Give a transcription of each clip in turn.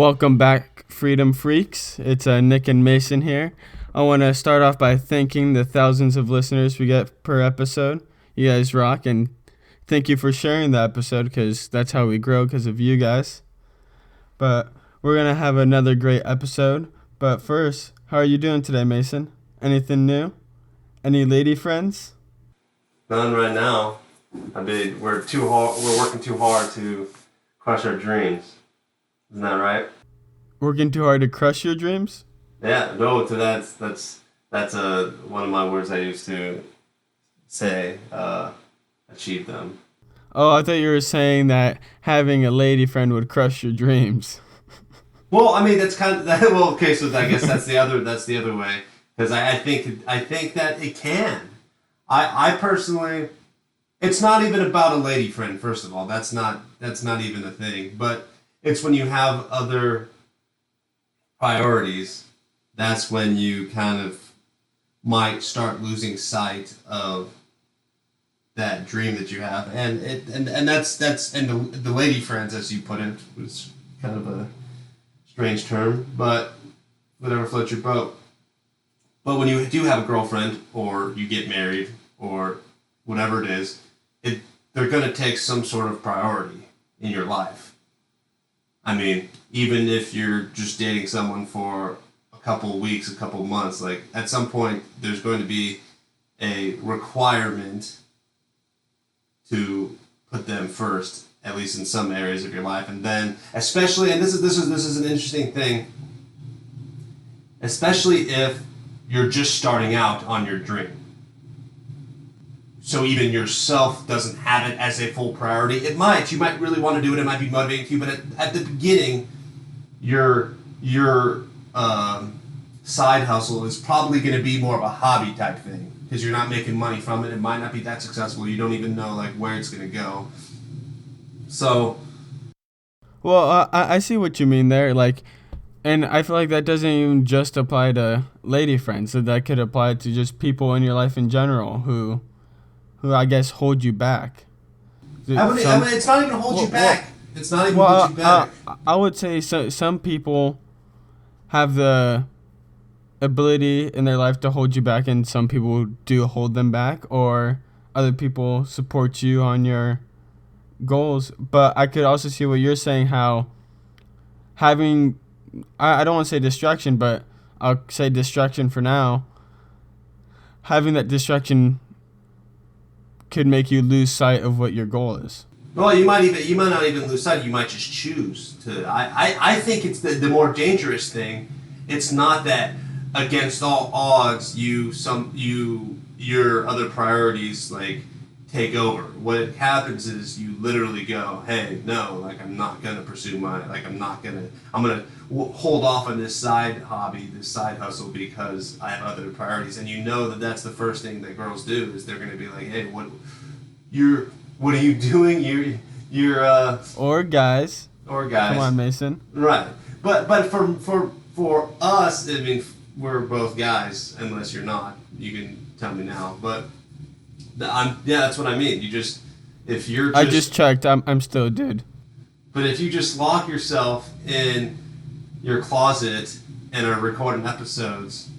Welcome back, Freedom Freaks. It's Nick and Mason here. I want to start off by thanking the thousands of listeners we get per episode. You guys rock, and thank you for sharing the episode because that's how we grow because of you guys. But we're going to have another great episode. But first, how are you doing today, Mason? Anything new? Any lady friends? None right now. We're working too hard to crush our dreams. Isn't that right? Working too hard to crush your dreams? Yeah. No. That's one of my words I used to say. Achieve them. Oh, I thought you were saying that having a lady friend would crush your dreams. Well, I mean that's kind of that. Well, okay. So I guess that's the other way because I think that it can. I personally, it's not even about a lady friend. First of all, that's not even a thing. But it's when you have other priorities, that's when you kind of might start losing sight of that dream that you have, and that's the lady friends, as you put it, was kind of a strange term, but whatever floats your boat. But when you do have a girlfriend, or you get married, or whatever it is, they're going to take some sort of priority in your life. I mean, even if you're just dating someone for a couple weeks, a couple months, like at some point there's going to be a requirement to put them first, at least in some areas of your life, and then especially, and this is an interesting thing, especially if you're just starting out on your dream. So even yourself doesn't have it as a full priority. You might really want to do it. It might be motivating to you, but at the beginning, your side hustle is probably going to be more of a hobby type thing because you're not making money from it. It might not be that successful. You don't even know like where it's going to go. So, well, I see what you mean there. Like, and I feel like that doesn't even just apply to lady friends. So that could apply to just people in your life in general who I guess hold you back. I mean, it's not even hold you back. It's not even hold you back. I would say some people have the ability in their life to hold you back, and some people do hold them back, or other people support you on your goals. But I could also see what you're saying, how having, I don't want to say distraction, but I'll say distraction for now. Having that distraction could make you lose sight of what your goal is. Well, you might not even lose sight. You might just choose to. I think it's the more dangerous thing. It's not that against all odds your other priorities like take over. What happens is you literally go, hey, no, like I'm not gonna pursue I'm gonna hold off on this side hobby, this side hustle because I have other priorities. And you know that's the first thing that girls do is they're gonna be like, hey, what are you doing? You're or guys. Come on, Mason. Right, but for us, I mean, we're both guys. Unless you're not, you can tell me now. But that's what I mean. I just checked. I'm still a dude. But if you just lock yourself in your closet and are recording episodes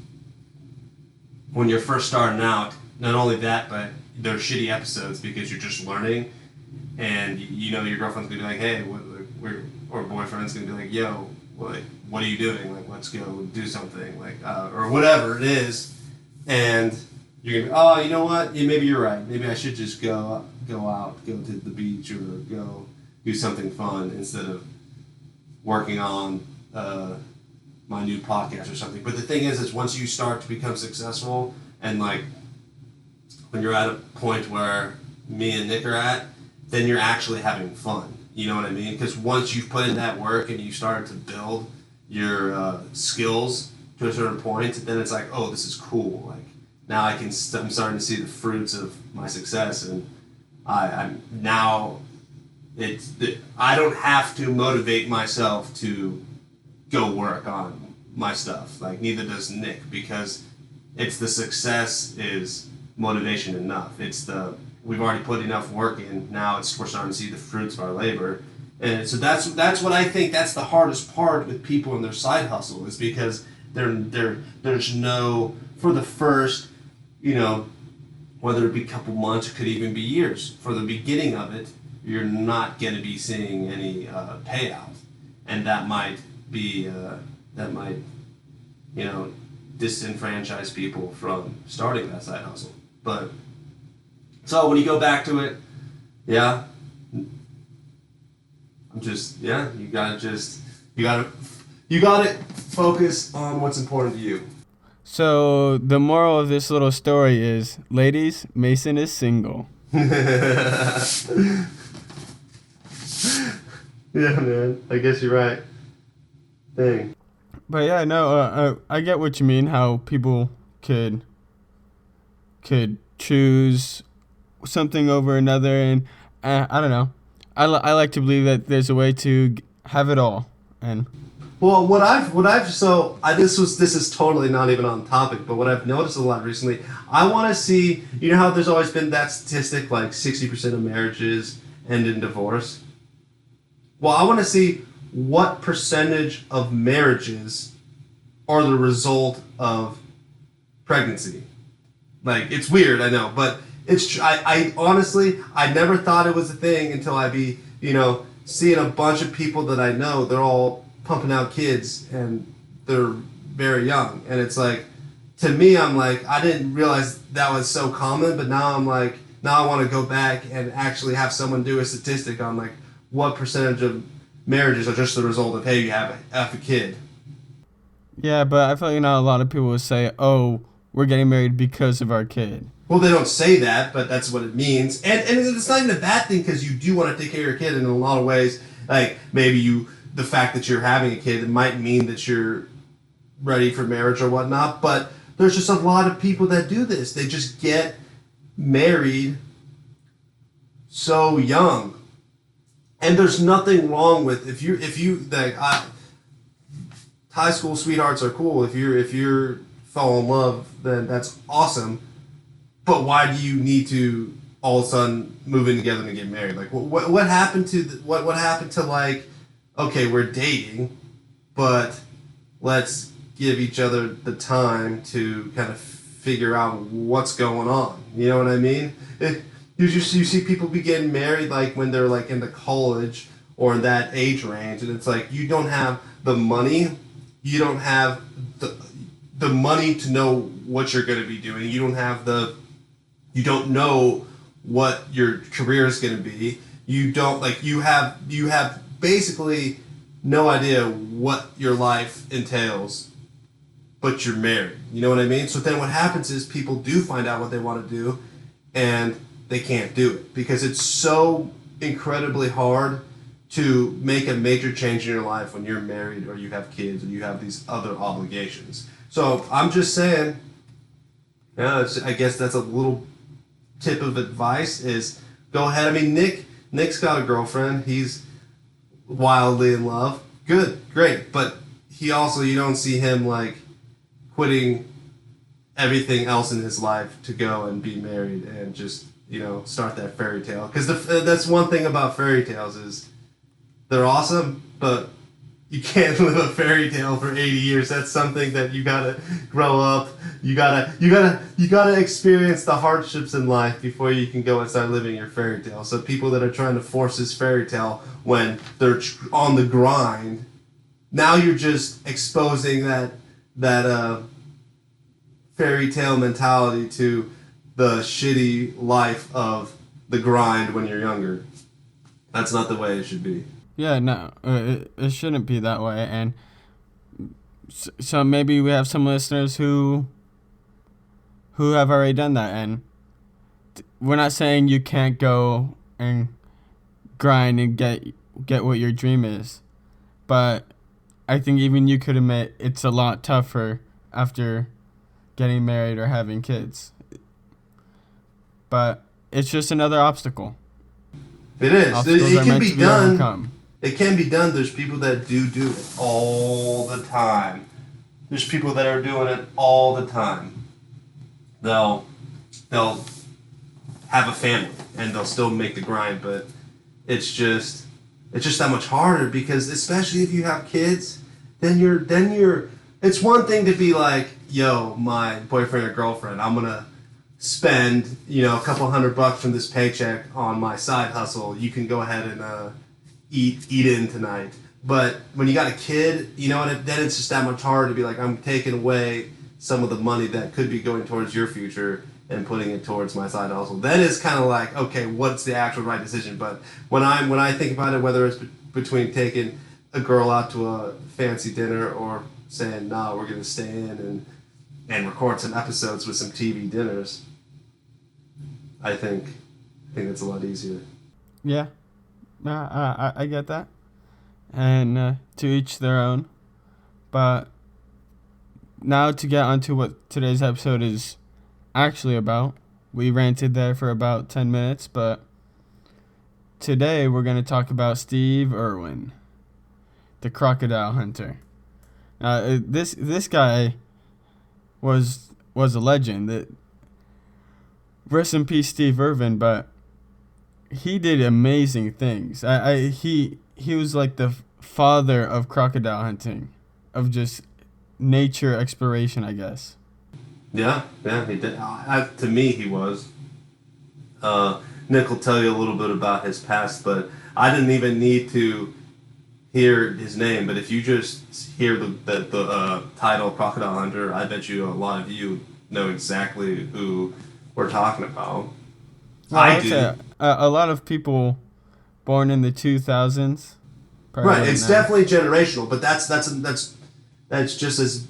when you're first starting out, not only that, but they're shitty episodes because you're just learning, and you know your girlfriend's gonna be like, hey, or boyfriend's gonna be like, yo, what are you doing? Like, let's go do something, like, or whatever it is, and you're gonna be, oh, you know what? Yeah, maybe you're right. Maybe I should just go out, go to the beach, or go do something fun instead of working on my new podcast or something. But the thing is once you start to become successful, and like when you're at a point where me and Nick are at, then you're actually having fun. You know what I mean? Because once you've put in that work and you started to build your skills to a certain point, then it's like, oh, this is cool. Like now I'm starting to see the fruits of my success, and I don't have to motivate myself to go work on my stuff. Like neither does Nick, because it's the success is motivation enough. We've already put enough work in. Now we're starting to see the fruits of our labor, And so that's what I think. That's the hardest part with people in their side hustle is because there's no for the first, whether it be a couple months, it could even be years. For the beginning of it, you're not going to be seeing any payout, and that might be disenfranchise people from starting that side hustle. But so when you go back to it, yeah. You gotta focus on what's important to you. So the moral of this little story is, ladies, Mason is single. Yeah, man. I guess you're right. Dang. But yeah, no, I get what you mean. How people could choose something over another, and I don't know. I like to believe that there's a way to have it all, and Well, this is totally not even on topic, but what I've noticed a lot recently, I want to see, how there's always been that statistic like 60% of marriages end in divorce. Well, I want to see what percentage of marriages are the result of pregnancy. Like, it's weird, I know, but I honestly, I never thought it was a thing until I be, seeing a bunch of people that I know, they're all pumping out kids and they're very young. And it's like, to me, I'm like, I didn't realize that was so common, but now I'm like, now I want to go back and actually have someone do a statistic on like what percentage of marriages are just the result of, hey, you have a kid. yeah. But I feel like a lot of people would say, "Oh, we're getting married because of our kid." Well, they don't say that, but that's what it means. And it's not even a bad thing because you do want to take care of your kid in a lot of ways. Like maybe the fact that you're having a kid, it might mean that you're ready for marriage or whatnot. But there's just a lot of people that do this. They just get married so young. And there's nothing wrong with if you like high school sweethearts are cool. If you're fall in love, then that's awesome. But why do you need to all of a sudden move in together and get married? Like, what happened to what happened to like, okay, we're dating, but let's give each other the time to kind of figure out what's going on. You know what I mean? You see people be getting married like when they're like into college or in that age range, and it's like you don't have the money, you don't have the money to know what you're going to be doing. You don't know what your career is going to be. You have basically no idea what your life entails, but you're married. You know what I mean? So then what happens is people do find out what they want to do, and they can't do it because it's so incredibly hard to make a major change in your life when you're married or you have kids or you have these other obligations. So I'm just saying, I guess that's a little tip of advice is go ahead. I mean, Nick's got a girlfriend. He's wildly in love. Good, great. But he also, you don't see him like quitting everything else in his life to go and be married and just, start that fairy tale. Because that's one thing about fairy tales is they're awesome, but you can't live a fairy tale for 80 years. That's something that you gotta grow up. You gotta experience the hardships in life before you can go and start living your fairy tale. So people that are trying to force this fairy tale when they're on the grind, now you're just exposing that fairy tale mentality to the shitty life of the grind when you're younger. That's not the way it should be. Yeah, no, it shouldn't be that way. And so maybe we have some listeners who have already done that. And we're not saying you can't go and grind and get what your dream is. But I think even you could admit it's a lot tougher after getting married or having kids. But it's just another obstacle. It is. Obstacles It can be done. Overcome. It can be done. There's people that do it all the time. There's people that are doing it all the time. They'll have a family and they'll still make the grind, but it's just it's just that much harder because especially if you have kids, then you're it's one thing to be like, yo, my boyfriend or girlfriend, I'm gonna spend, a couple $100 from this paycheck on my side hustle. You can go ahead and eat in tonight. But when you got a kid, then it's just that much harder to be like, I'm taking away some of the money that could be going towards your future and putting it towards my side hustle. Then it's kind of like, okay, what's the actual right decision? But when I think about it, whether it's between taking a girl out to a fancy dinner or saying, nah, we're gonna stay in and record some episodes with some TV dinners, I think it's a lot easier. Yeah, I get that, and to each their own. But now to get onto what today's episode is actually about. We ranted there for about 10 minutes, but today we're going to talk about Steve Irwin, the crocodile hunter. This guy was a legend. Rest in peace, Steve Irwin, but he did amazing things. He was like the father of crocodile hunting, of just nature exploration, I guess. Yeah, he did. To me, he was. Nick will tell you a little bit about his past, but I didn't even need to hear his name. But if you just hear the title Crocodile Hunter, I bet you a lot of you know exactly who we're talking about. Well, I do. A lot of people born in the 2000s. Right, it's definitely generational, but that's just as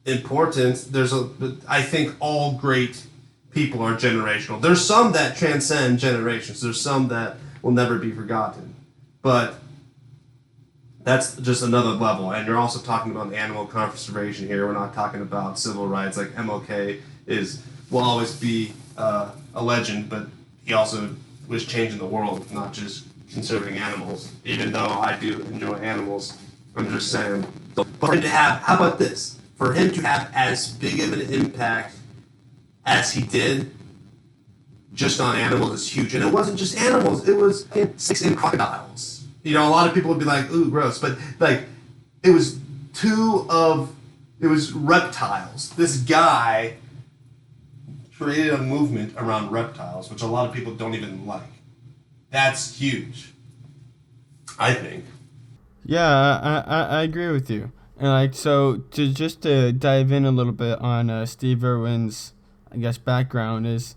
important. I think all great people are generational. There's some that transcend generations. There's some that will never be forgotten. But that's just another level. And you're also talking about animal conservation here. We're not talking about civil rights. Like MLK will always be a legend, but he also was changing the world, not just conserving animals. Even though I do enjoy animals, I'm just saying. But for him to have, how about this? For him to have as big of an impact as he did just on animals is huge. And it wasn't just animals, it was snakes and crocodiles. A lot of people would be like, ooh, gross. But it was reptiles. This guy created a movement around reptiles, which a lot of people don't even like. That's huge, I think. Yeah, I agree with you. And so to dive in a little bit on Steve Irwin's, I guess, background is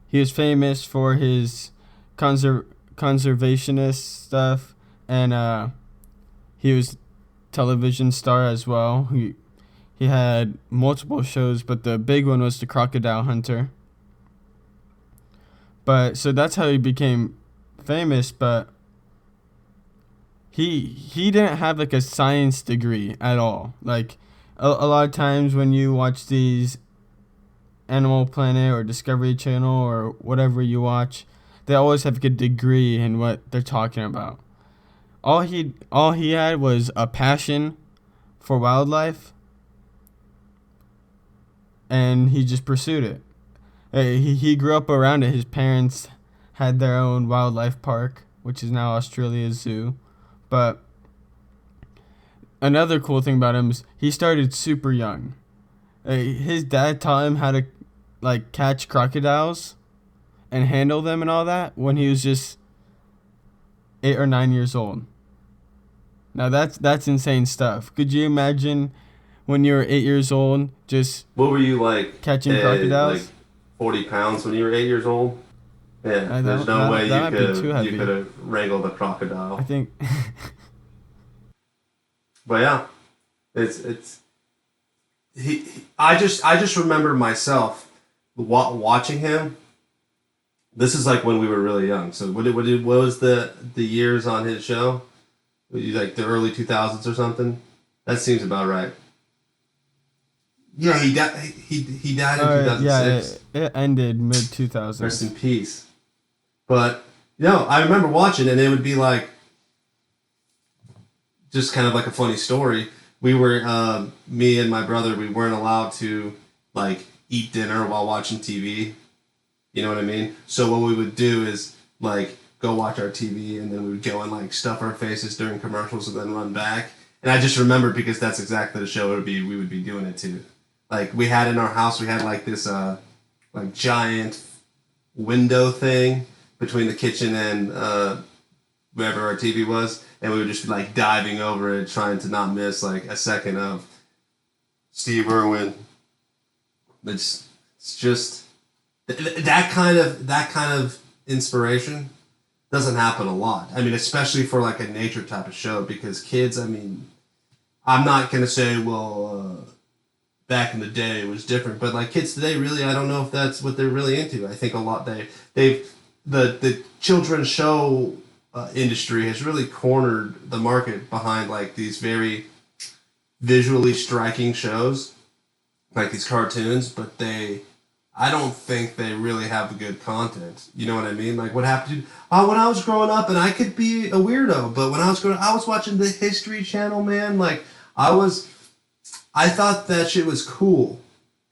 he was famous for his conservationist stuff, and he was television star as well. He had multiple shows, but the big one was the Crocodile Hunter. But so that's how he became famous, but he didn't have like a science degree at all. Like a lot of times when you watch these Animal Planet or Discovery Channel or whatever you watch, they always have like a degree in what they're talking about. All he had was a passion for wildlife, and he just pursued it. He grew up around it. His parents had their own wildlife park, which is now Australia's zoo. But another cool thing about him is he started super young. His dad taught him how to catch crocodiles and handle them and all that when he was just 8 or 9 years old. Now that's insane stuff. Could you imagine when you were 8 years old just what were you like catching crocodiles? Like 40 pounds when you were 8 years old? Yeah, there's no way you could have wrangled a crocodile. I think. But yeah, I just remember myself watching him. This is like when we were really young. So what was the years on his show? Like the early 2000s or something? That seems about right. Yeah, he died in 2006. Yeah, it ended mid 2000s. Rest in peace. But I remember watching it, and it would be like just kind of like a funny story. We were me and my brother, we weren't allowed to eat dinner while watching TV. You know what I mean? So what we would do is go watch our TV, and then we would go and like stuff our faces during commercials and then run back. And I just remembered because that's exactly the show we would be doing it to. Like we had in our house, we had like this like giant window thing between the kitchen and wherever our TV was, and we would just be like diving over it, trying to not miss like a second of Steve Irwin. It's just that kind of inspiration doesn't happen a lot. I mean, especially for like a nature type of show, because kids, I mean, I'm not gonna say back in the day it was different, but like kids today, really, I don't know if that's what they're really into. I think a lot the children's show industry has really cornered the market behind like these very visually striking shows, like these cartoons, but I don't think they really have good content. You know what I mean? Like what happened when I was growing up, and I could be a weirdo, but when I was growing up, I was watching the History Channel, man. Like I thought that shit was cool.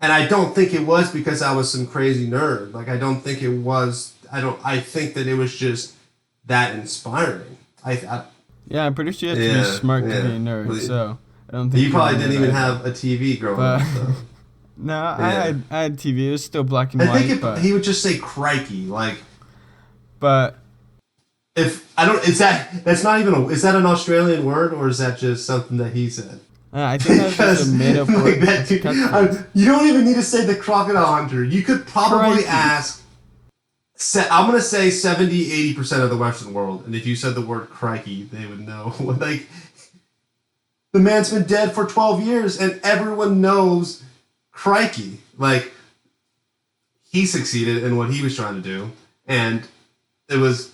And I don't think it was because I was some crazy nerd. Like I don't think it was, I think that it was just that inspiring. Yeah, I'm pretty sure you have to be smart to be a nerd, Well, so I don't think you probably didn't even have a TV growing up, though. No, Yeah. I had TV. It was still black and I white. think he would just say crikey, like. But If I don't, that's not even is that an Australian word, or is that just something that he said? I think that's just a made up Like word. that, you don't even need to say the crocodile hunter. You could probably Crikey. ask. I'm gonna say 70-80% of the Western world, and if you said the word crikey, they would know. Like the man's been dead for 12 years, and everyone knows crikey. Like he succeeded in what he was trying to do, and it was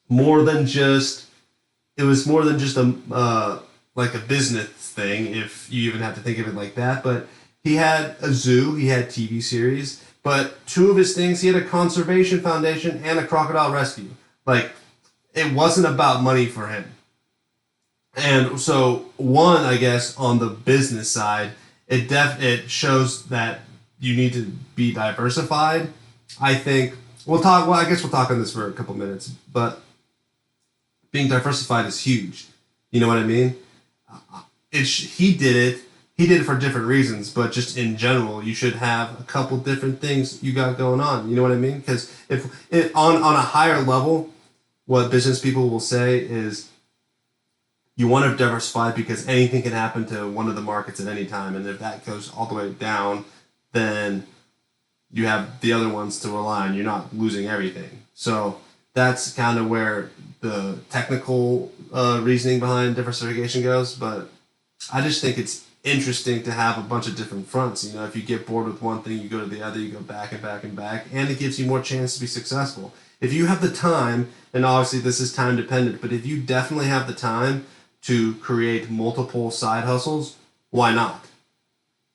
more than just a like a business thing, if you even have to think of it like that. But he had a zoo, he had TV series, but two of his things, he had a conservation foundation and a crocodile rescue. Like it wasn't about money for him. And so one, I guess, on the business side, it shows that you need to be diversified. I think I guess we'll talk on this for a couple minutes, but being diversified is huge. You know what I mean? He did it for different reasons, but just in general, you should have a couple different things you got going on. You know what I mean? Because on a higher level, what business people will say is you want to diversify because anything can happen to one of the markets at any time, and if that goes all the way down, then you have the other ones to rely on. You're not losing everything. So that's kind of where the technical reasoning behind diversification goes. But I just think it's interesting to have a bunch of different fronts. You know, if you get bored with one thing, you go to the other, you go back and back and back, and it gives you more chance to be successful. If you have the time, and obviously this is time dependent, but if you definitely have the time to create multiple side hustles, why not?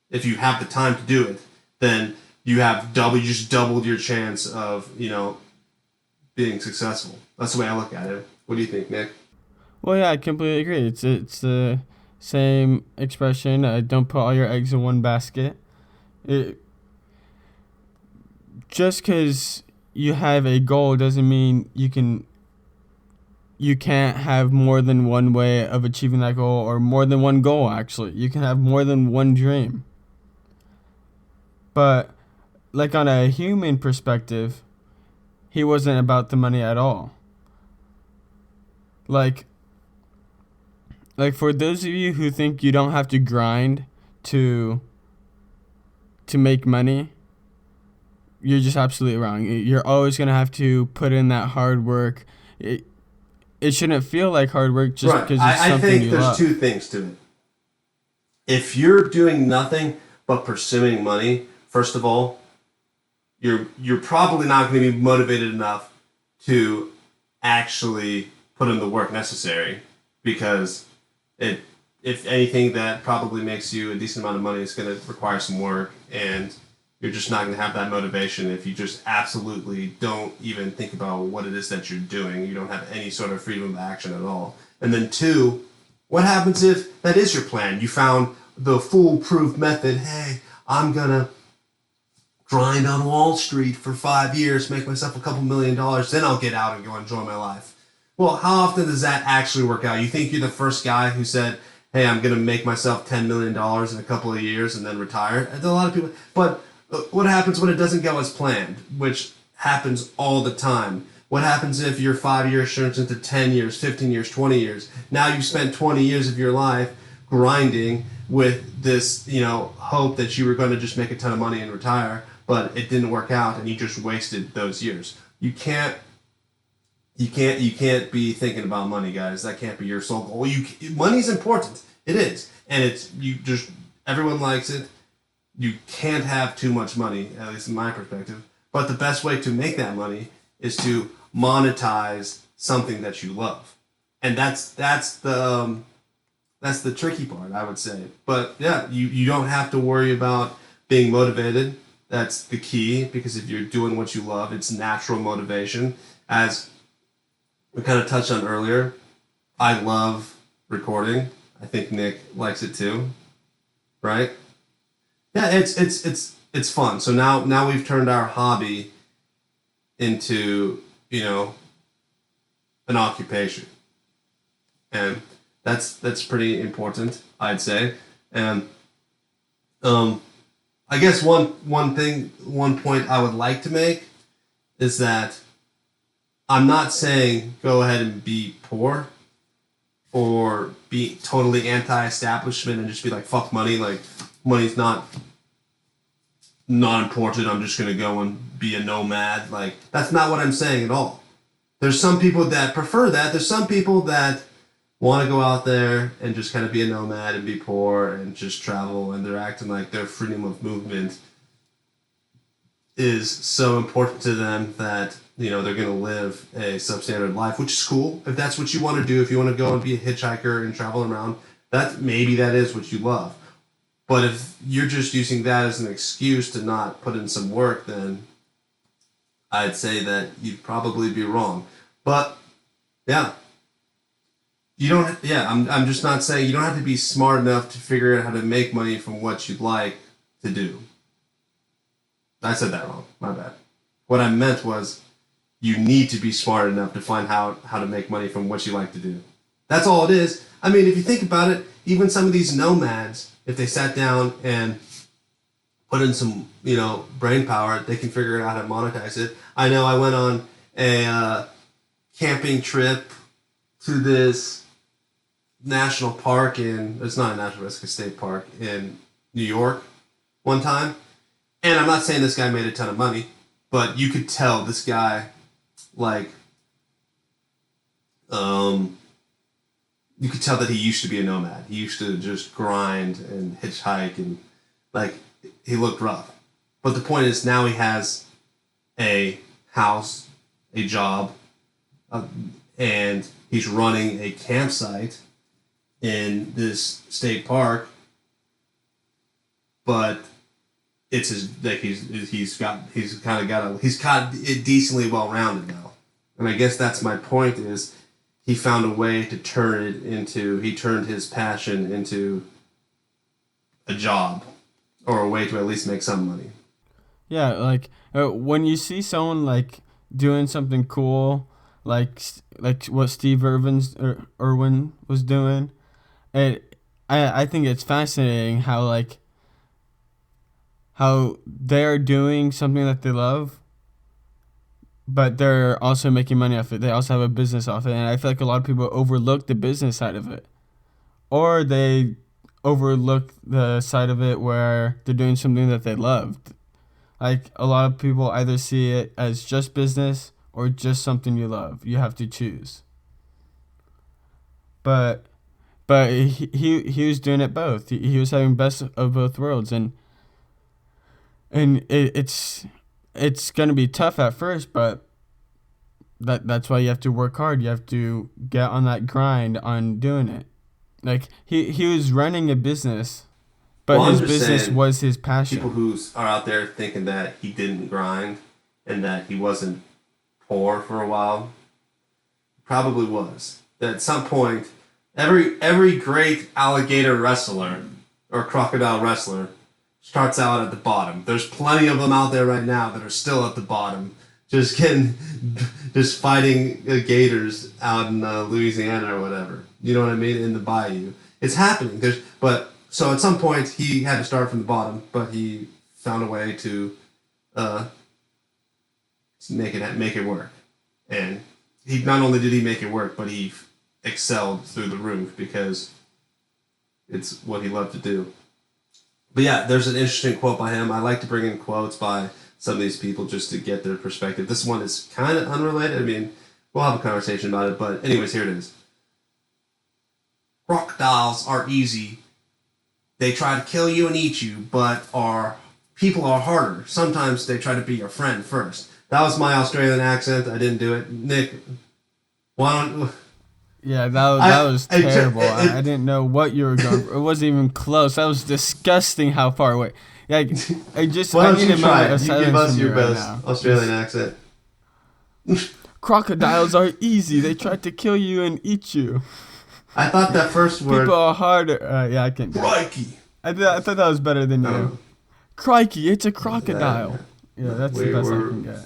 If you have the time to do it, then you just doubled your chance of, being successful. That's the way I look at it. What do you think, Nick? Well, yeah, I completely agree. It's the same expression. Don't put all your eggs in one basket. Just because you have a goal doesn't mean you can't have more than one way of achieving that goal, or more than one goal. Actually, you can have more than one dream. But like on a human perspective, he wasn't about the money at all. Like for those of you who think you don't have to grind to make money, you're just absolutely wrong. You're always going to have to put in that hard work. It shouldn't feel like hard work just because it's something you love. I think there's two things to it. If you're doing nothing but pursuing money, first of all, you're probably not going to be motivated enough to actually put in the work necessary, because if anything that probably makes you a decent amount of money is going to require some work, and you're just not going to have that motivation if you just absolutely don't even think about what it is that you're doing. You don't have any sort of freedom of action at all. And then two, what happens if that is your plan? You found the foolproof method. Hey, I'm going to grind on Wall Street for 5 years, make myself a couple $1,000,000, then I'll get out and go enjoy my life. Well, how often does that actually work out? You think you're the first guy who said, hey, I'm going to make myself $10 million in a couple of years and then retire? And a lot of people, but what happens when it doesn't go as planned, which happens all the time? What happens if your 5 years turns into 10 years, 15 years, 20 years? Now you've spent 20 years of your life grinding with this, hope that you were going to just make a ton of money and retire, but it didn't work out and you just wasted those years. You can't be thinking about money, guys. That can't be your sole goal. Money's important. It is. And everyone likes it. You can't have too much money, at least in my perspective. But the best way to make that money is to monetize something that you love. And that's the tricky part, I would say. But yeah, you don't have to worry about being motivated. That's the key, because if you're doing what you love, it's natural motivation. As we kind of touched on earlier, I love recording. I think Nick likes it too, right? Yeah, it's fun. So now we've turned our hobby into, an occupation. And that's pretty important, I'd say. And I guess one point I would like to make is that I'm not saying go ahead and be poor or be totally anti-establishment and just be like, fuck money, like money's not important, I'm just gonna go and be a nomad. Like, that's not what I'm saying at all. There's some people that prefer that. There's some people that want to go out there and just kind of be a nomad and be poor and just travel, and they're acting like their freedom of movement is so important to them that they're going to live a substandard life, which is cool. If that's what you want to do, if you want to go and be a hitchhiker and travel around, maybe that is what you love. But if you're just using that as an excuse to not put in some work, then I'd say that you'd probably be wrong. But yeah, I'm just not saying you don't have to be smart enough to figure out how to make money from what you'd like to do. I said that wrong. My bad. What I meant was you need to be smart enough to find how to make money from what you like to do. That's all it is. I mean, if you think about it, even some of these nomads, if they sat down and put in some, brain power, they can figure out how to monetize it. I know I went on a camping trip to this national park it's not a national risk, a state park in New York one time. And I'm not saying this guy made a ton of money, but you could tell this guy, you could tell that he used to be a nomad. He used to just grind and hitchhike and, he looked rough. But the point is, now he has a house, a job, and he's running a campsite in this state park, but it's he's got it decently well rounded now. And I guess that's my point, is he found a way to he turned his passion into a job, or a way to at least make some money. Yeah, when you see someone doing something cool, like what Steve Irwin was doing, I think it's fascinating how they're doing something that they love, but they're also making money off it. They also have a business off it, and I feel like a lot of people overlook the business side of it, or they overlook the side of it where they're doing something that they loved. A lot of people either see it as just business or just something you love. You have to choose. But he was doing it both. He was having best of both worlds, and it's gonna be tough at first, but that's why you have to work hard. You have to get on that grind on doing it. He was running a business, but his business was his passion. People who are out there thinking that he didn't grind and that he wasn't poor for a while, probably was. At some point, every great alligator wrestler or crocodile wrestler starts out at the bottom. There's plenty of them out there right now that are still at the bottom, just fighting gators out in Louisiana or whatever. You know what I mean? In the bayou, it's happening. So at some point he had to start from the bottom, but he found a way to make it work. And he not only did he make it work, but he excelled through the roof because it's what he loved to do. But yeah, there's an interesting quote by him. I like to bring in quotes by some of these people just to get their perspective. This one is kind of unrelated. I mean, we'll have a conversation about it, but anyways, here it is. Crocodiles are easy. They try to kill you and eat you, but people are harder. Sometimes they try to be your friend first. That was my Australian accent. I didn't do it. Nick, why don't... Yeah, that was terrible. I didn't know what you were going for. It wasn't even close. That was disgusting how far away. Yeah, I need you try it? You give us your best Australian accent. Crocodiles are easy. They try to kill you and eat you. I thought that first word... People are harder. Yeah, I can't do it. Crikey. I thought that was better than you. Crikey, it's a crocodile. Yeah, that's the best I can get.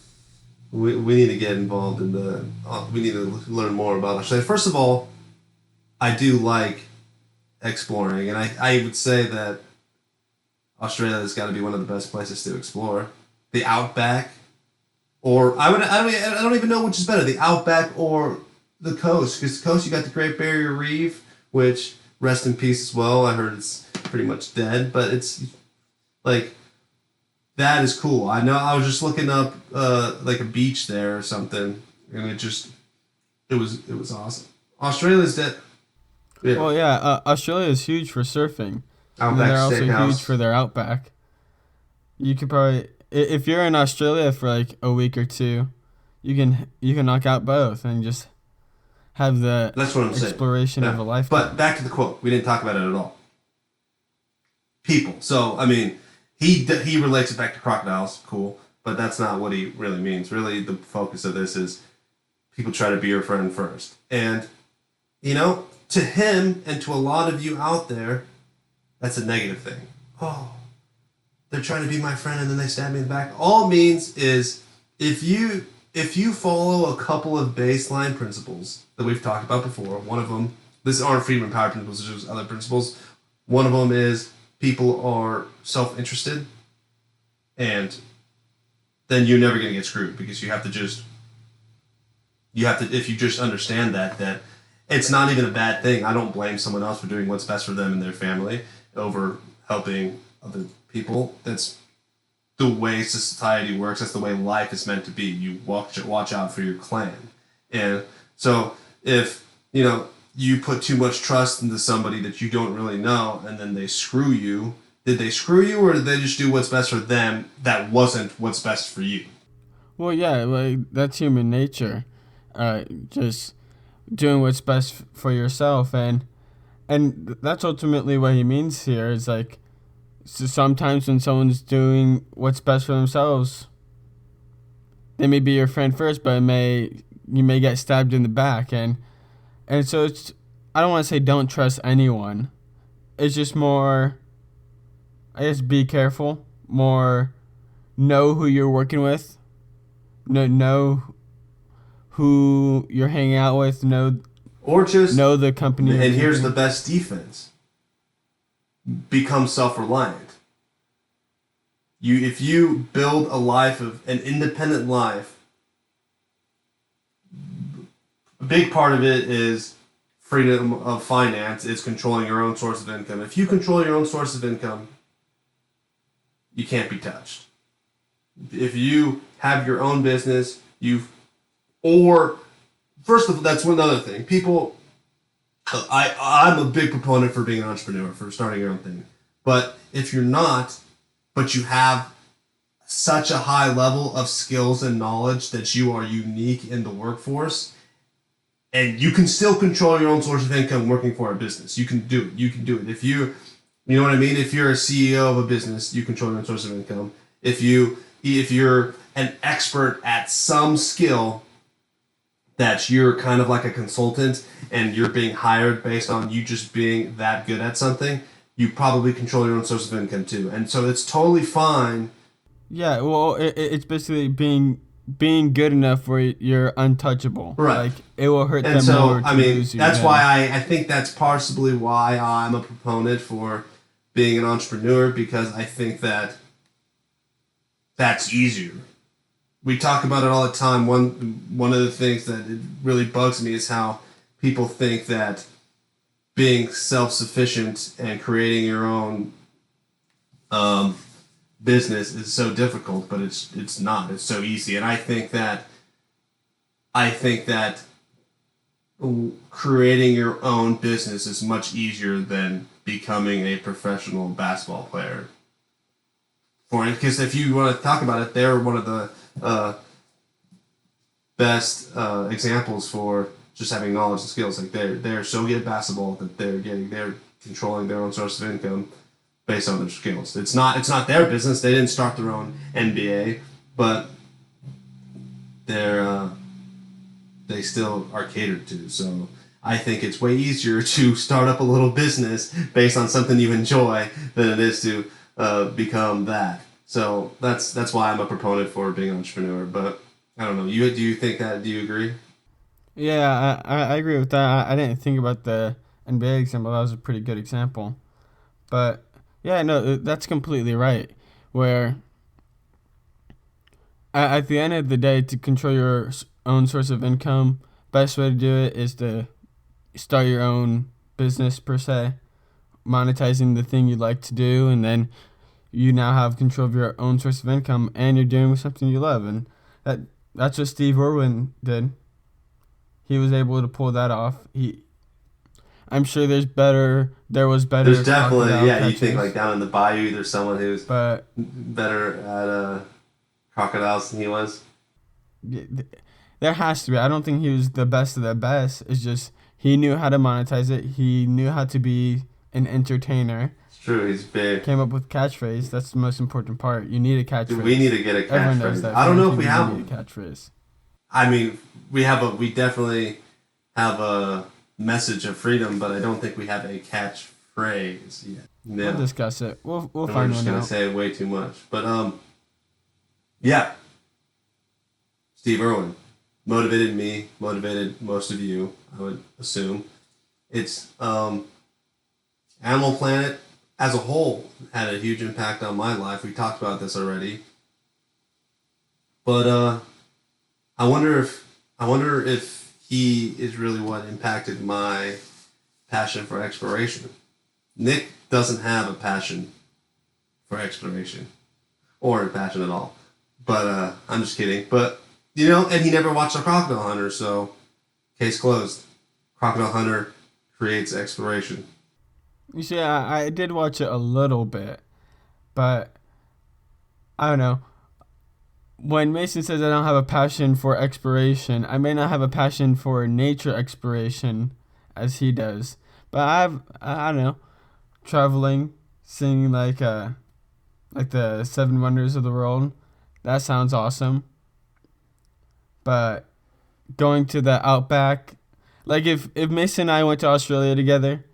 We need to get involved in we need to learn more about Australia. First of all, I do like exploring, and I would say that Australia has got to be one of the best places to explore. The outback, or I don't even know which is better, the outback or the coast. Because the coast, you got the Great Barrier Reef, which rest in peace as well. I heard it's pretty much dead, but it's like... That is cool. I know. I was just looking up like a beach there or something, and it was awesome. Australia's dead. Yeah. Well, yeah. Australia is huge for surfing. Outback and they're also Steakhouse. huge for their outback. You could probably, if you're in Australia for like a week or two, you can knock out both and just have the exploration of a lifetime. But back to the quote. We didn't talk about it at all. People. So I mean. He relates it back to crocodiles, cool, but that's not what he really means. Really, the focus of this is people try to be your friend first. And, to him and to a lot of you out there, that's a negative thing. Oh, they're trying to be my friend and then they stab me in the back. All it means is if you follow a couple of baseline principles that we've talked about before, one of them, these aren't freedom and power principles, there's other principles. One of them is people are self-interested, and then you're never going to get screwed because you have to if you just understand that it's not even a bad thing. I don't blame someone else for doing what's best for them and their family over helping other people. That's the way society works. That's the way life is meant to be. You watch out for your clan. And so if, you put too much trust into somebody that you don't really know, and then they screw you. Did they screw you, or did they just do what's best for them that wasn't what's best for you? Well, yeah, like that's human nature. Just doing what's best for yourself, and that's ultimately what he means here. Is like, so sometimes when someone's doing what's best for themselves, they may be your friend first, but you may get stabbed in the back, and so it's, I don't want to say don't trust anyone. It's just more, I guess, be careful. More, know who you're working with. Know who you're hanging out with. Know the company. And here's the best defense. Become self-reliant. If you build an independent life, a big part of it is freedom of finance. It's controlling your own source of income. If you control your own source of income, you can't be touched. If you have your own business, first of all, that's one other thing. People, I'm a big proponent for being an entrepreneur, for starting your own thing. But if you're not, but you have such a high level of skills and knowledge that you are unique in the workforce, and you can still control your own source of income working for a business. You can do it. You can do it. If you know what I mean? If you're a CEO of a business, you control your own source of income. If you're an expert at some skill that you're kind of like a consultant and you're being hired based on you just being that good at something, you probably control your own source of income too. And so it's totally fine. Yeah, well, it's basically being good enough where you're untouchable. Right. Like it will hurt And them so, more I to mean, lose you that's why than. I think that's possibly why I'm a proponent for being an entrepreneur, because I think that that's easier. We talk about it all the time. One of the things that it really bugs me is how people think that being self-sufficient and creating your own um, business is so difficult, but it's not. It's so easy, and I think that creating your own business is much easier than becoming a professional basketball player. For it, because if you want to talk about it, they're one of the best examples for just having knowledge and skills. Like they're so good at basketball that they're controlling their own source of income based on their skills. It's not their business. They didn't start their own NBA, but they're they still are catered to. So I think it's way easier to start up a little business based on something you enjoy than it is to become that. So that's why I'm a proponent for being an entrepreneur. But I don't know. Do you think that? Do you agree? Yeah, I agree with that. I didn't think about the NBA example. That was a pretty good example. But yeah, no, that's completely right. Where at the end of the day, to control your own source of income, best way to do it is to start your own business per se, monetizing the thing you like to do, and then you now have control of your own source of income, and you're doing something you love, and that's what Steve Irwin did. He was able to pull that off. I'm sure there was There's better definitely, crocodile yeah. You think catchers, like down in the bayou, there's someone who's but better at crocodiles than he was. there has to be. I don't think he was the best of the best. It's just he knew how to monetize it. He knew how to be an entertainer. It's true. He's big. Came up with catchphrase. That's the most important part. You need a Dude, we catchphrase. need to get a Everyone knows catchphrase. that. I don't know if Famous we people have need them. a catchphrase. I mean, we definitely have a message of freedom, but I don't think we have a catchphrase yet. We'll No, discuss it. We'll and we're find just one gonna out. say way too much. But yeah, Steve Irwin motivated me, motivated most of you, I would assume. It's Animal Planet as a whole had a huge impact on my life. We talked about this already, but I wonder if he is really what impacted my passion for exploration. Nick doesn't have a passion for exploration or a passion at all. But I'm just kidding. But and he never watched a Crocodile Hunter, so case closed. Crocodile Hunter creates exploration. You see, I did watch it a little bit, but I don't know. When Mason says I don't have a passion for exploration, I may not have a passion for nature exploration as he does. But I don't know, traveling, seeing like the seven wonders of the world. That sounds awesome. But going to the outback, like if Mason and I went to Australia together,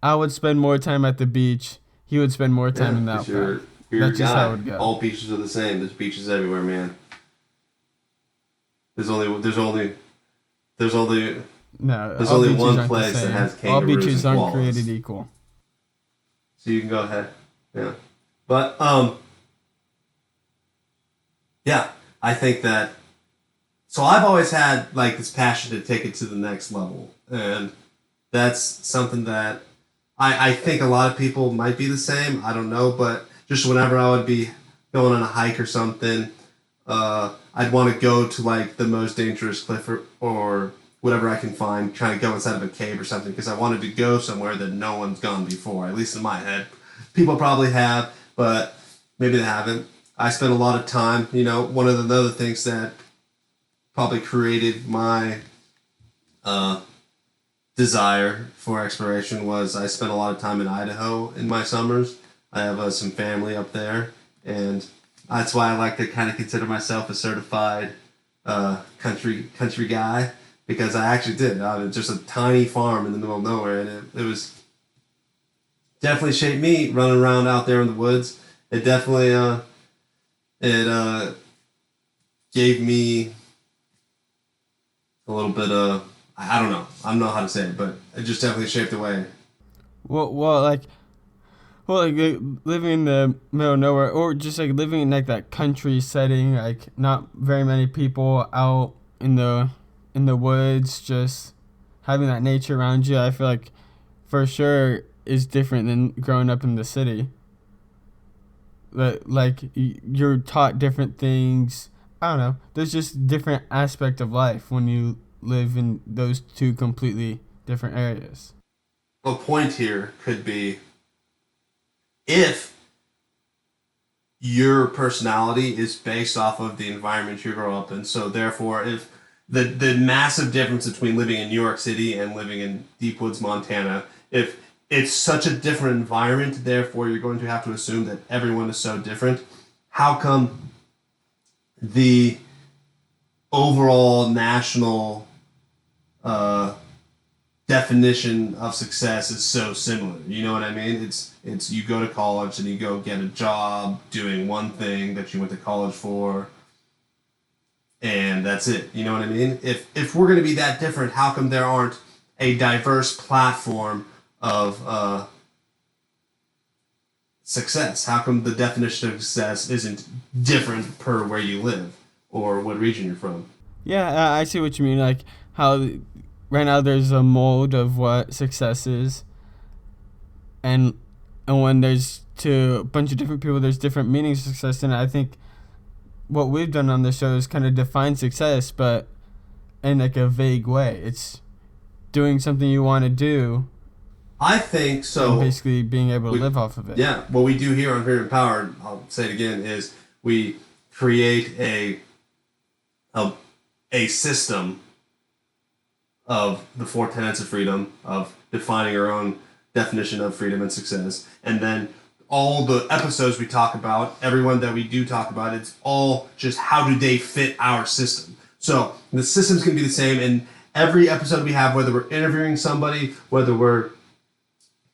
I would spend more time at the beach. He would spend more time Yeah, in the because outback. you're a That's just how it guy. would go. All beaches are the same. There's beaches everywhere, man. There's only No, there's all only beaches one aren't the place that same. has All kangaroos beaches and aren't created koalas. equal. So you can go ahead. Yeah. But yeah, I think that. So I've always had like this passion to take it to the next level, and that's something that I think a lot of people might be the same. I don't know, but just whenever I would be going on a hike or something, I'd want to go to like the most dangerous cliff or whatever I can find, trying to go inside of a cave or something, because I wanted to go somewhere that no one's gone before. At least in my head, people probably have, but maybe they haven't. I spent a lot of time. One of the other things that probably created my uh, desire for exploration was I spent a lot of time in Idaho in my summers. I have some family up there, and that's why I like to kind of consider myself a certified country guy, because I actually did. I was just a tiny farm in the middle of nowhere, and it was definitely shaped me running around out there in the woods. It definitely gave me a little bit of, I don't know. I don't know how to say it, but it just definitely shaped the way. Well, like living in the middle of nowhere, or just like living in like that country setting, like not very many people out in the woods, just having that nature around you. I feel like for sure is different than growing up in the city. Like you're taught different things. I don't know. There's just different aspect of life when you live in those two completely different areas. A point here could be if your personality is based off of the environment you grow up in. So therefore, if the massive difference between living in New York City and living in Deep Woods, Montana, if it's such a different environment, therefore you're going to have to assume that everyone is so different. How come the overall national uh, definition of success is so similar? You know what I mean? It's you go to college and you go get a job doing one thing that you went to college for, and that's it. You know what I mean? If we're going to be that different, how come there aren't a diverse platform of success? How come the definition of success isn't different per where you live or what region you're from? Yeah, I see what you mean. Like how right now there's a mold of what success is, and when there's to a bunch of different people, there's different meanings of success. And I think what we've done on the show is kind of define success, but in like a vague way. It's doing something you want to do, I think so. and basically being able to live off of it. Yeah, what we do here on Freedom Empowered, I'll say it again, is we create a system of the four tenets of freedom, of defining our own definition of freedom and success, and then all the episodes we talk about, everyone that we do talk about, it's all just how do they fit our system. So the system's going to be the same in every episode we have, whether we're interviewing somebody, whether we're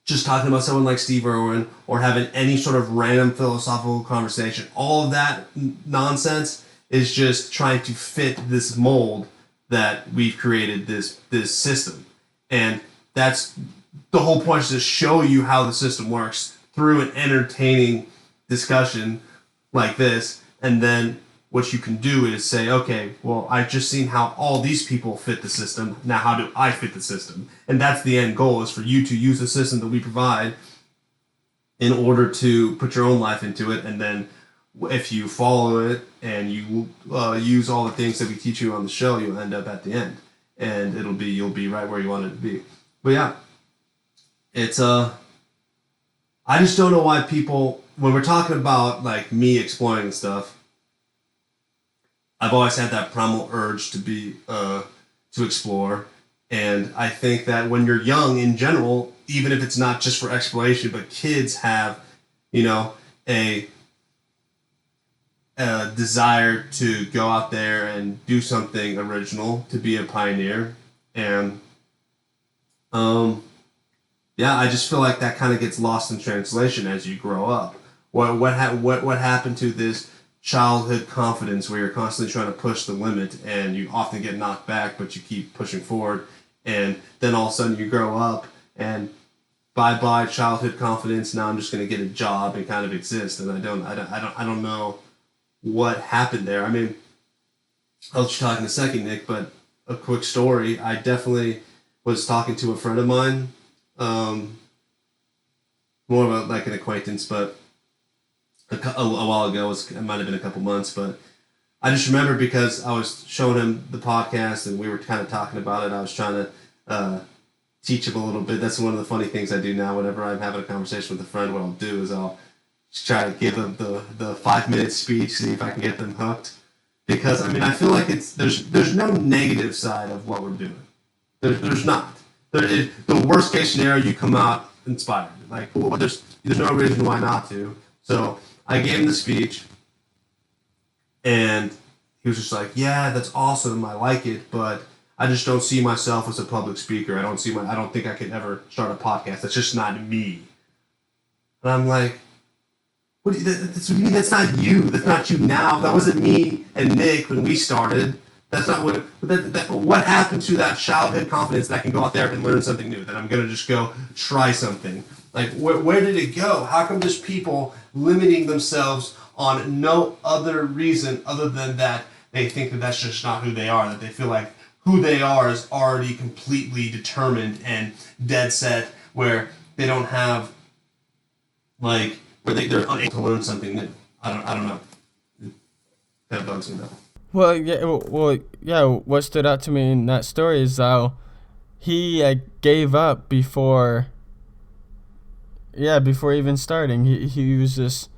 just talking about someone like Steve Irwin, or having any sort of random philosophical conversation. All of that nonsense is just trying to fit this mold that we've created, this system. And that's the whole point, is to show you how the system works through an entertaining discussion like this. And then what you can do is say, okay, well, I've just seen how all these people fit the system. Now, how do I fit the system? And that's the end goal, is for you to use the system that we provide in order to put your own life into it. And then if you follow it and you use all the things that we teach you on the show, you'll end up at the end. And you'll be right where you wanted to be. But yeah, it's I just don't know why people, when we're talking about like me exploring stuff, I've always had that primal urge to be to explore, and I think that when you're young in general, even if it's not just for exploration, but kids have, a desire to go out there and do something original, to be a pioneer, and yeah, I just feel like that kind of gets lost in translation as you grow up. What happened to this childhood confidence where you're constantly trying to push the limit and you often get knocked back, but you keep pushing forward, and then all of a sudden you grow up and bye childhood confidence. Now I'm just going to get a job and kind of exist, and I don't know what happened there. I mean, I'll let you talk in a second, Nick, but a quick story. I definitely was talking to a friend of mine, more of like an acquaintance, but a while ago. It might have been a couple months, but I just remember because I was showing him the podcast and we were kind of talking about it. I was trying to teach him a little bit. That's one of the funny things I do now. Whenever I'm having a conversation with a friend, what I'll do is I'll just try to give them the 5-minute speech, see if I can get them hooked. Because I mean, I feel like there's no negative side of what we're doing. There's not. The worst case scenario, you come out inspired. Like, well, there's no reason why not to. So I gave him the speech, and he was just like, "Yeah, that's awesome. I like it, but I just don't see myself as a public speaker. I don't think I could ever start a podcast. That's just not me." And I'm like, what do you mean that's not you? That's not you now. That wasn't me and Nick when we started. That's not what happened to that childhood confidence that I can go out there and learn something new, that I'm going to just go try something. Like, where did it go? How come there's people limiting themselves on no other reason other than that they think that that's just not who they are, that they feel like who they are is already completely determined and dead set, where they don't have, like, where they're unable to learn something new. I don't know. That bugs me, though. Yeah. What stood out to me in that story is how he gave up before even starting. He was just,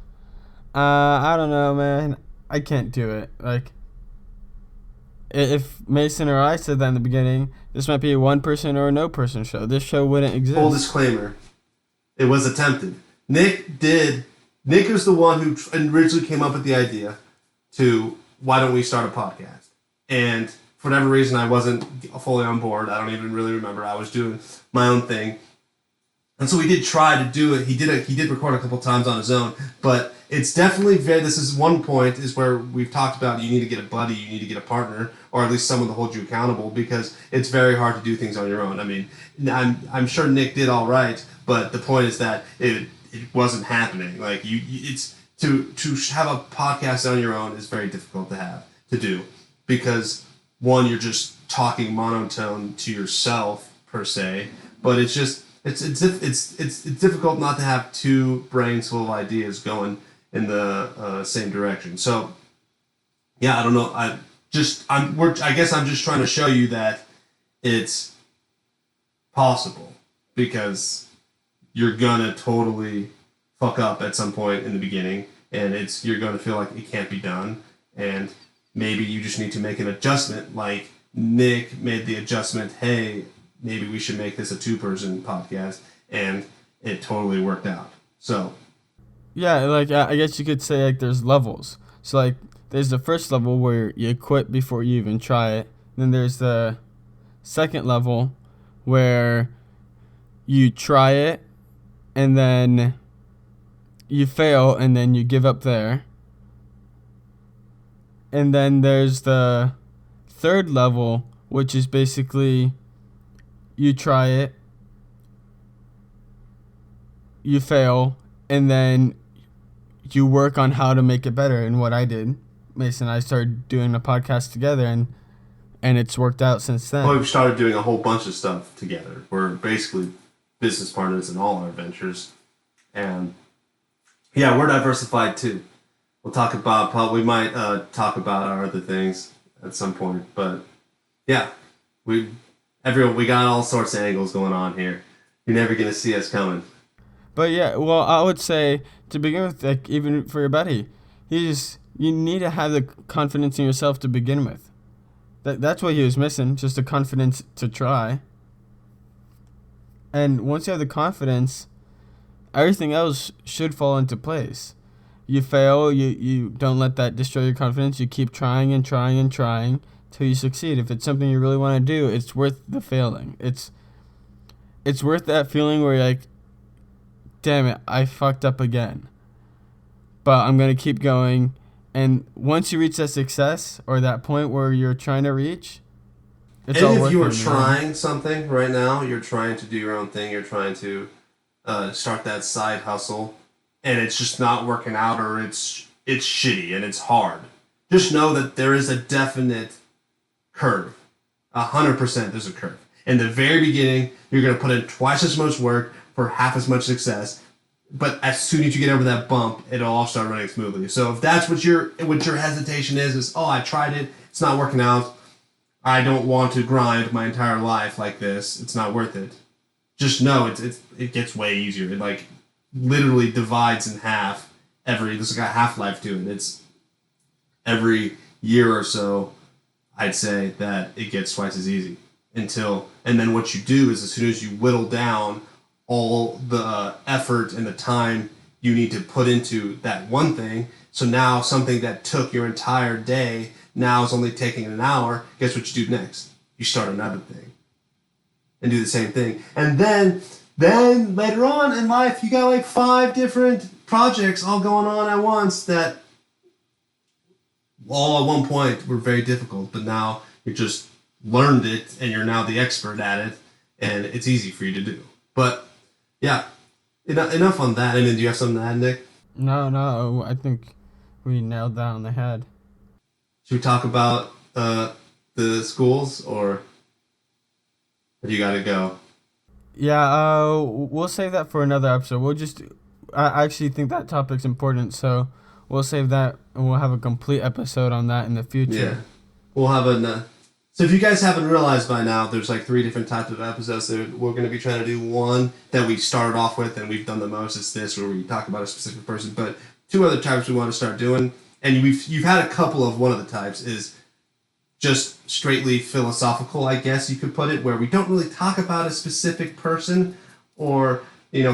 I don't know, man. I can't do it. Like, if Mason or I said that in the beginning, this might be a one person or a no person show. This show wouldn't exist. Full disclaimer: it was attempted. Nick was the one who originally came up with the idea to, why don't we start a podcast? And for whatever reason, I wasn't fully on board. I don't even really remember. I was doing my own thing. And so we did try to do it. He did record a couple times on his own, but it's definitely this is one point is where we've talked about, you need to get a buddy, you need to get a partner, or at least someone to hold you accountable, because it's very hard to do things on your own. I mean, I'm sure Nick did all right, but the point is that it wasn't happening. Like, it's to have a podcast on your own is very difficult to do, because one, you're just talking monotone to yourself per se, but it's just it's difficult not to have two brains full of ideas going in the same direction. So yeah, I don't know. I guess I'm just trying to show you that it's possible, because you're gonna totally fuck up at some point in the beginning, and you're gonna feel like it can't be done, and maybe you just need to make an adjustment, like Nick made the adjustment. Hey, maybe we should make this a 2-person podcast, and it totally worked out. So yeah, like, I guess you could say, like, there's levels. So, like, there's the first level where you quit before you even try it. Then there's the second level where you try it and then you fail and then you give up there. And then there's the third level, which is basically you try it, you fail, and then you work on how to make it better. And what I did, Mason and I started doing a podcast together, and it's worked out since then. Well, we've started doing a whole bunch of stuff together. We're basically business partners in all our ventures. And yeah, we're diversified too. We might talk about our other things at some point, but yeah, we got all sorts of angles going on here. You're never gonna see us coming. But yeah, well, I would say to begin with, like, even for your buddy, you need to have the confidence in yourself to begin with. That's what he was missing, just the confidence to try. And once you have the confidence, everything else should fall into place. You fail, you don't let that destroy your confidence. You keep trying and trying and trying till you succeed. If it's something you really want to do, it's worth the failing. It's worth that feeling where you're like, damn it, I fucked up again. But I'm going to keep going. And once you reach that success or that point where you're trying to reach, it's all worth it. And if you are trying something right now, you're trying to do your own thing, you're trying to start that side hustle, and it's just not working out, or it's shitty and it's hard, just know that there is a definite curve. 100% there's a curve. In the very beginning, you're going to put in twice as much work for half as much success. But as soon as you get over that bump, it'll all start running smoothly. So if that's what your hesitation is, oh, I tried it, it's not working out, I don't want to grind my entire life like this, it's not worth it. Just know it gets way easier. It, like, literally divides in half there's like a half-life to it. It's every year or so, I'd say, that it gets twice as easy. And then what you do is, as soon as you whittle down all the effort and the time you need to put into that one thing, so now something that took your entire day now is only taking an hour, guess what you do next? You start another thing and do the same thing. And then Then later on in life, you got like 5 different projects all going on at once that all at one point were very difficult, but now you just learned it and you're now the expert at it, and it's easy for you to do. But yeah, enough on that. And then do you have something to add, Nick? No, I think we nailed that on the head. Should we talk about the schools, or do you gotta go? Yeah, we'll save that for another episode. I actually think that topic's important, so we'll save that and we'll have a complete episode on that in the future. Yeah, we'll have so if you guys haven't realized by now, there's like 3 different types of episodes that we're going to be trying to do. One that we started off with and we've done the most is this, where we talk about a specific person. But 2 other types we want to start doing, and you've had a couple of one of the types, is just straightly philosophical, I guess you could put it, where we don't really talk about a specific person or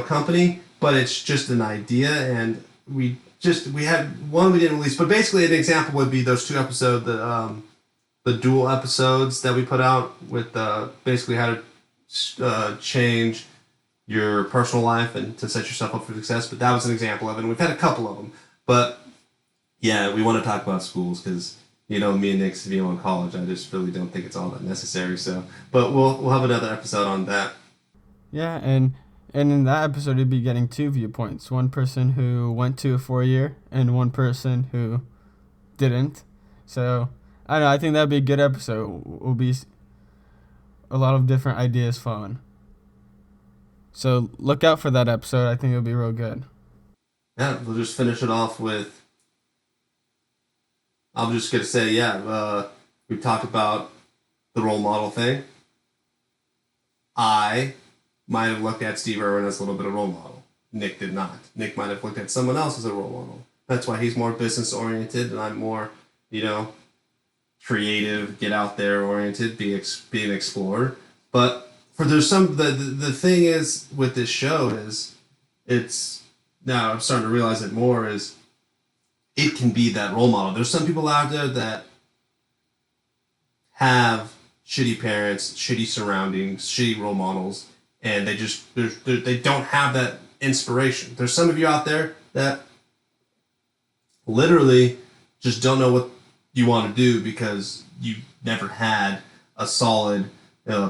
company, but it's just an idea, and we had one we didn't release. But basically, an example would be those 2 episodes, the dual episodes that we put out with basically how to change your personal life and to set yourself up for success. But that was an example of it, and we've had a couple of them. But yeah, we want to talk about schools because me and Nick's in college. I just really don't think it's all that necessary. So, but we'll have another episode on that. Yeah, and in that episode, you'd be getting 2 viewpoints: one person who went to a 4-year and one person who didn't. So I don't know. I think that'd be a good episode. Will be a lot of different ideas flowing. So look out for that episode. I think it'll be real good. Yeah, we'll just finish it off with. I'm just gonna say, we've talked about the role model thing. I might have looked at Steve Irwin as a little bit of role model. Nick did not. Nick might have looked at someone else as a role model. That's why he's more business oriented and I'm more, creative, get out there oriented, be an explorer. But the thing is with this show is it's now I'm starting to realize it more is it can be that role model. There's some people out there that have shitty parents, shitty surroundings, shitty role models, and they don't have that inspiration. There's some of you out there that literally just don't know what you want to do because you never had a solid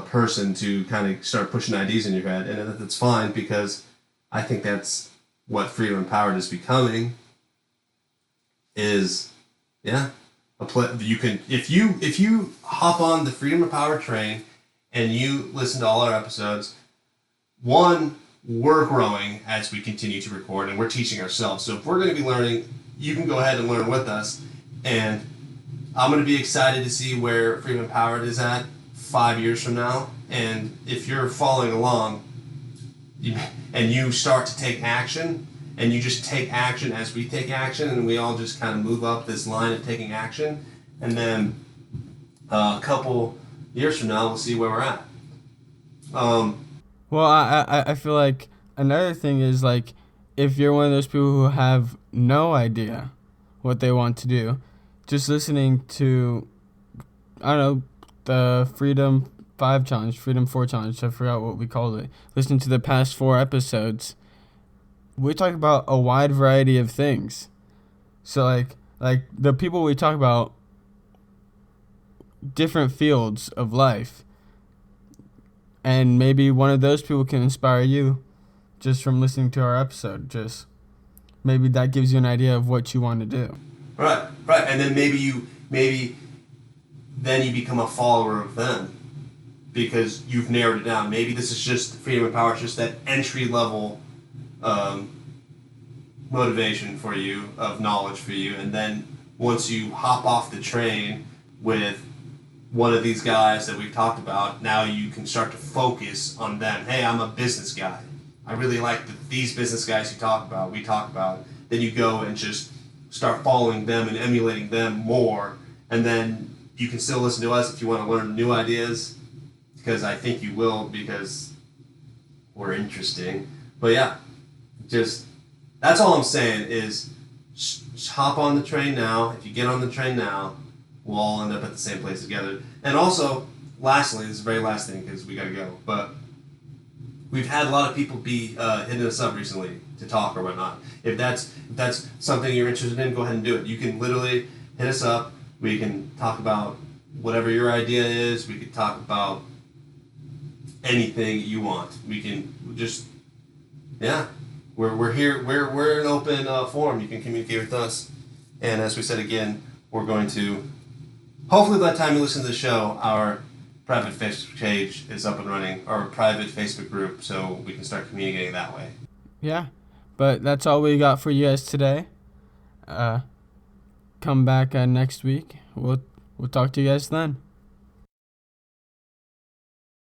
person to kind of start pushing ideas in your head, and that's fine because I think that's what Freedom Empowered is becoming. Is you can if you hop on the Freedom Empowered train and you listen to all our episodes. One, we're growing as we continue to record and we're teaching ourselves. So if we're going to be learning, you can go ahead and learn with us. And I'm going to be excited to see where Freedom Empowered is at 5 years from now. And if you're following along and you start to take action, and you just take action as we take action, and we all just kind of move up this line of taking action, and then a couple years from now, we'll see where we're at. Well, I feel like another thing is, like, if you're one of those people who have no idea what they want to do, just listening to, I don't know, the Freedom 5 Challenge, Freedom 4 Challenge, I forgot what we called it. Listening to the past 4 episodes, we talk about a wide variety of things. So like the people we talk about, different fields of life. And maybe one of those people can inspire you just from listening to our episode. Just maybe that gives you an idea of what you want to do. Right. And then maybe then you become a follower of them because you've narrowed it down. Maybe this is just Freedom and Power, just that entry level motivation for you, of knowledge for you, and then once you hop off the train with one of these guys that we've talked about, now you can start to focus on them. Hey, I'm a business guy. I really like these business guys we talk about. Then you go and just start following them and emulating them more, and then you can still listen to us if you want to learn new ideas, because I think you will, because we're interesting. But yeah, just that's all I'm saying is just hop on the train now. If you get on the train now, we'll all end up at the same place together. And also, lastly, this is the very last thing because we got to go, but we've had a lot of people be hitting us up recently to talk or whatnot. If that's something you're interested in, go ahead and do it. You can literally hit us up. We can talk about whatever your idea is. We could talk about anything you want. We can just, yeah. We're here. We're an open forum. You can communicate with us. And as we said again, we're going to, hopefully by the time you listen to the show, our private Facebook page is up and running, our private Facebook group, so we can start communicating that way. Yeah, but that's all we got for you guys today. Come back next week. We'll talk to you guys then.